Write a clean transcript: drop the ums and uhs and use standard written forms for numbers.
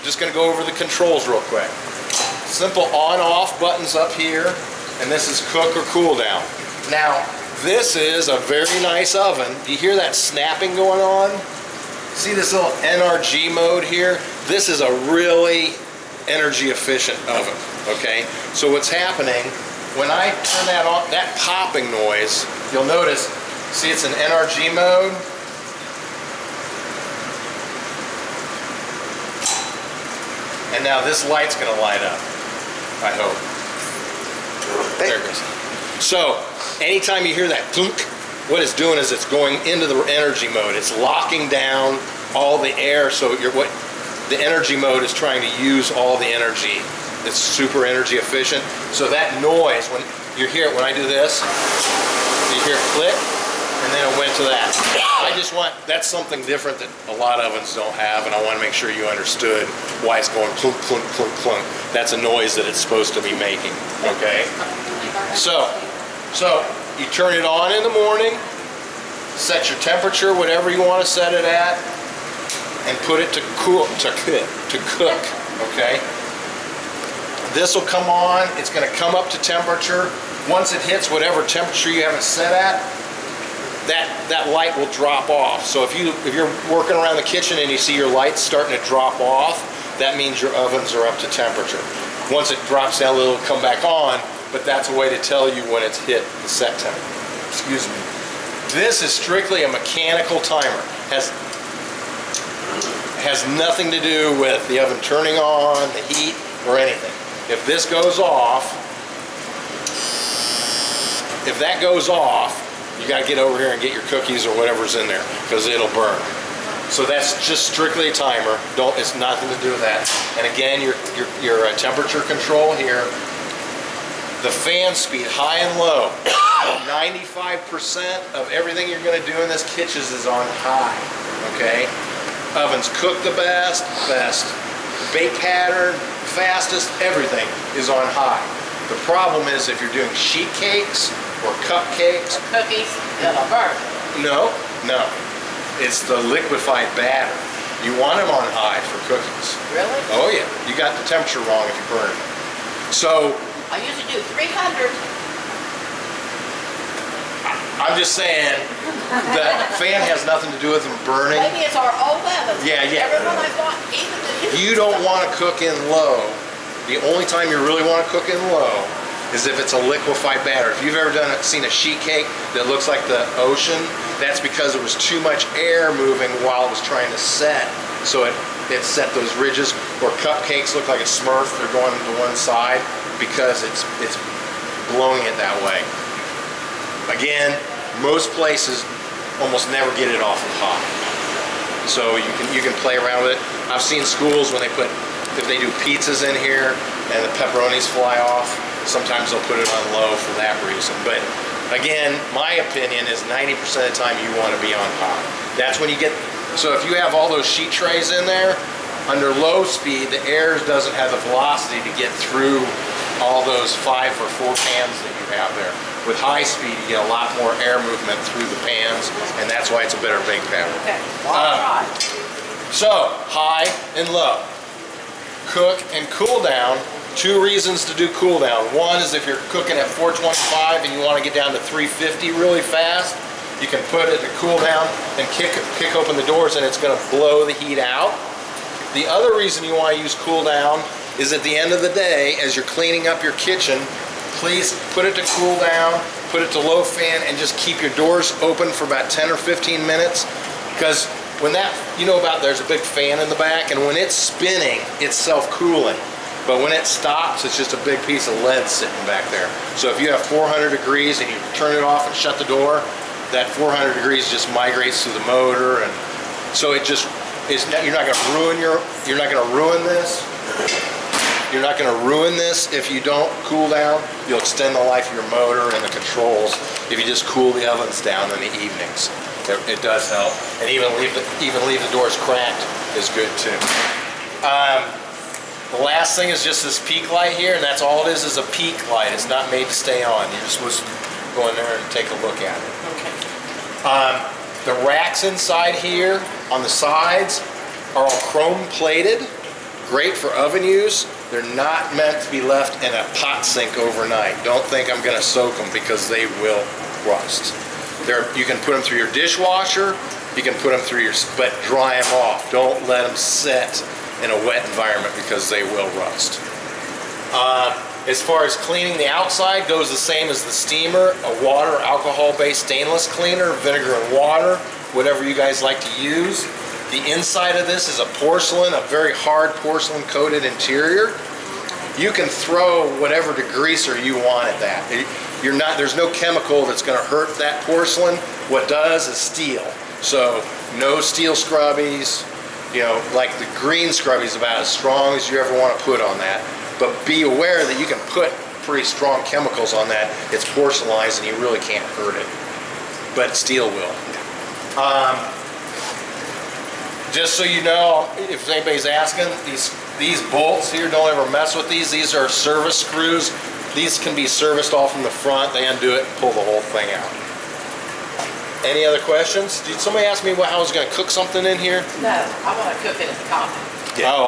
just going to go over the controls real quick. Simple on-off buttons up here, and this is cook or cool down. Now, this is a very nice oven. Do you hear that snapping going on? See this little NRG mode here? This is a really energy efficient oven, okay? So what's happening, when I turn that on, that popping noise, you'll notice, see it's in NRG mode. And now this light's gonna light up, I hope. There it goes. So, anytime you hear that clunk, what it's doing is it's going into the energy mode. It's locking down all the air, so the energy mode is trying to use all the energy. It's super energy efficient. So that noise, when you hear it, when I do this, you hear it click, and then it went to that. That's something different that a lot of ovens don't have, and I want to make sure you understood why it's going clunk, clunk, clunk, clunk. That's a noise that it's supposed to be making, okay? So you turn it on in the morning, set your temperature, whatever you want to set it at, and put it to cook, okay? This will come on, it's going to come up to temperature. Once it hits whatever temperature you have it set at, that light will drop off. So if you're working around the kitchen and you see your lights starting to drop off, that means your ovens are up to temperature. Once it drops down a little, it'll come back on, but that's a way to tell you when it's hit the set temperature. Excuse me. This is strictly a mechanical timer. Has nothing to do with the oven turning on, the heat, or anything. If this goes off, if that goes off, you got to get over here and get your cookies or whatever's in there, because it'll burn. So that's just strictly a timer. It's nothing to do with that. And again, your temperature control here. The fan speed, high and low. 95% of everything you're going to do in this kitchen is on high. Okay. Ovens cook the best, bake pattern, fastest, everything is on high. The problem is if you're doing sheet cakes or cupcakes. Or cookies, it'll burn. No. It's the liquefied batter. You want them on high for cookies. Really? Oh yeah. You got the temperature wrong if you burn it. So. I usually do 300. I'm just saying the fan has nothing to do with them burning. Maybe it's our old oven. Yeah. Everyone I thought, even you don't want to cook in low. The only time you really want to cook in low is if it's a liquefied batter. If you've ever seen a sheet cake that looks like the ocean, that's because there was too much air moving while it was trying to set. So it set those ridges. Or cupcakes look like a Smurf. They're going to one side because it's blowing it that way. Again, most places almost never get it off of hot. So you can play around with it. I've seen schools when if they do pizzas in here and the pepperonis fly off, sometimes they'll put it on low for that reason. But again, my opinion is 90% of the time you want to be on high. That's when you get, so if you have all those sheet trays in there, under low speed, the air doesn't have the velocity to get through all those 5 or 4 pans that you have there. With high speed, you get a lot more air movement through the pans, and that's why it's a better bake pattern. Okay, well, so, high and low. Cook and cool down. 2 reasons to do cool down. One is if you're cooking at 425 and you want to get down to 350 really fast, you can put it to cool down and kick open the doors and it's going to blow the heat out. The other reason you want to use cool down is at the end of the day, as you're cleaning up your kitchen, please put it to cool down, put it to low fan, and just keep your doors open for about 10 or 15 minutes. Because when that, there's a big fan in the back, and when it's spinning, it's self-cooling. But when it stops, it's just a big piece of lead sitting back there. So if you have 400 degrees and you turn it off and shut the door, that 400 degrees just migrates through the motor, and so it just is. You're not going to ruin this. You're not going to ruin this if you don't cool down. You'll extend the life of your motor and the controls if you just cool the ovens down in the evenings. It does help, and even leave the doors cracked is good too. The last thing is just this peak light here, and that's all it is a peak light. It's not made to stay on. You're just supposed to go in there and take a look at it. Okay. The racks inside here on the sides are all chrome plated. Great for oven use. They're not meant to be left in a pot sink overnight. Don't think I'm gonna soak them because they will rust. You can put them through your dishwasher, you can put them through but dry them off. Don't let them sit in a wet environment because they will rust. As far as cleaning the outside goes the same as the steamer, a water, alcohol-based stainless cleaner, vinegar and water, whatever you guys like to use. The inside of this is a porcelain, a very hard porcelain coated interior. You can throw whatever degreaser you want at that. There's no chemical that's gonna hurt that porcelain. What does is steel. So no steel scrubbies, like the green scrubby is about as strong as you ever wanna put on that. But be aware that you can put pretty strong chemicals on that. It's porcelainized and you really can't hurt it. But steel will. Just so you know, if anybody's asking, these bolts here, don't ever mess with these. These are service screws. These can be serviced all from the front. They undo it and pull the whole thing out. Any other questions? Did somebody ask me how I was going to cook something in here? No, I want to cook it at the common. Oh,